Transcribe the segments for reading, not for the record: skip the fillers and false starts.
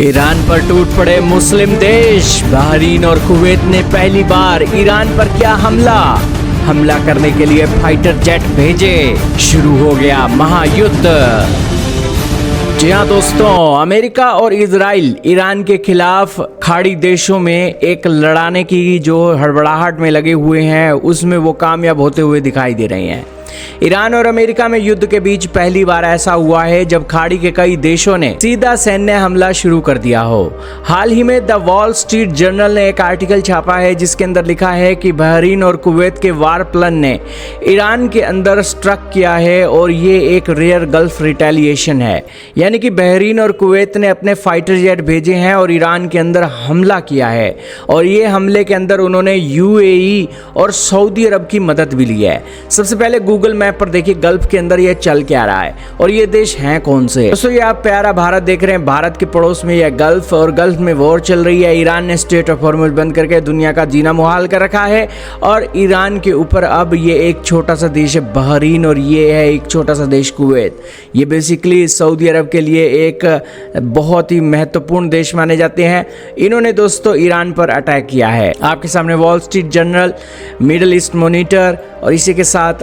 Iran पर टूट पड़े मुस्लिम देश। बहरीन और कुवैत ने पहली बार ईरान पर किया हमला करने के लिए फाइटर जेट भेजे। शुरू हो गया महायुद्ध। जी हाँ दोस्तों, अमेरिका और इजराइल ईरान के खिलाफ खाड़ी देशों में एक लड़ाने की जो हड़बड़ाहट में लगे हुए हैं उसमें वो कामयाब होते हुए दिखाई दे रहे हैं। ईरान और अमेरिका में युद्ध के बीच पहली बार ऐसा हुआ है जब खाड़ी के कई देशों ने सीधा सैन्य हमला शुरू कर दिया हो। हाल ही में द वॉल स्ट्रीट जर्नल ने एक आर्टिकल छापा है जिसके अंदर लिखा है कि बहरीन और कुवैत के वार प्लान ने ईरान के अंदर स्ट्रक किया है और ये एक रेयर गल्फ रिटेलिएशन है, यानी कि बहरीन और कुवैत ने अपने फाइटर जेट भेजे हैं और ईरान के अंदर हमला किया है। और ये हमले के अंदर उन्होंने यूएई और सऊदी अरब की मदद भी ली है। सबसे पहले गूगल मैप पर देखिए गल्फ के अंदर ये चल क्या रहा है और ये देश हैं कौन से। दोस्तों ये आप प्यारा भारत देख रहे हैं। भारत के पड़ोस में यह गल्फ और गल्फ में वॉर चल रही है। ईरान ने स्ट्रेट ऑफ हॉर्मुज बंद करके दुनिया का जीना मुहाल कर रखा है और ईरान के ऊपर अब ये एक छोटा सा देश है बहरीन और ये है एक छोटा सा देश कुवैत। ये बेसिकली सऊदी अरब के लिए एक बहुत ही महत्वपूर्ण देश माने जाते हैं। इन्होंने दोस्तों ईरान पर अटैक किया है। आपके सामने wall street journal, middle east monitor और इसी के साथ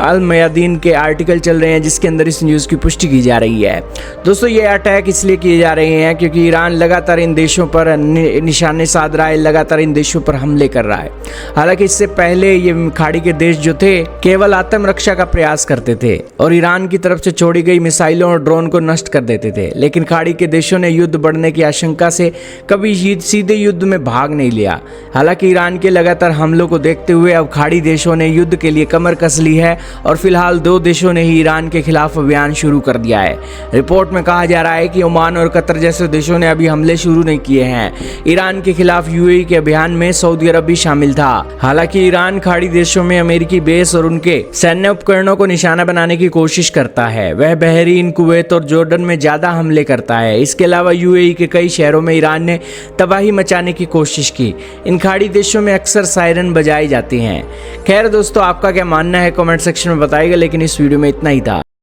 अल मयादीन के आर्टिकल चल रहे हैं जिसके अंदर इस न्यूज़ की पुष्टि की जा रही है। दोस्तों ये अटैक इसलिए किए जा रहे हैं क्योंकि ईरान लगातार इन देशों पर निशाने साध रहा है, लगातार इन देशों पर हमले कर रहा है। हालांकि इससे पहले ये खाड़ी के देश जो थे केवल आत्मरक्षा का प्रयास करते थे और ईरान की तरफ से छोड़ी गई मिसाइलों और ड्रोन को नष्ट कर देते थे, लेकिन खाड़ी के देशों ने युद्ध बढ़ने की आशंका से कभी सीधे युद्ध में भाग नहीं लिया। हालांकि ईरान के लगातार हमलों को देखते हुए अब खाड़ी देशों ने युद्ध के लिए कमर कस ली है और फिलहाल दो देशों ने ही ईरान के खिलाफ अभियान शुरू कर दिया है। रिपोर्ट में कहा जा रहा है कि ओमान और कतर जैसे देशों ने अभी हमले शुरू नहीं किए हैं। ईरान के खिलाफ यूएई के अभियान में सऊदी अरब भी शामिल था। हालांकि ईरान खाड़ी देशों में अमेरिकी बेस और उनके सैन्य उपकरणों को निशाना बनाने की कोशिश करता है। वह बहरीन, कुवैत और जॉर्डन में ज्यादा हमले करता है। इसके अलावा यूएई के कई शहरों में ईरान ने तबाही मचाने की कोशिश की। इन खाड़ी देशों में अक्सर सायरन बजाई जाती हैं। खैर दोस्तों, आपका क्या मानना है कमेंट सेक्शन में बताइएगा, लेकिन इस वीडियो में इतना ही था।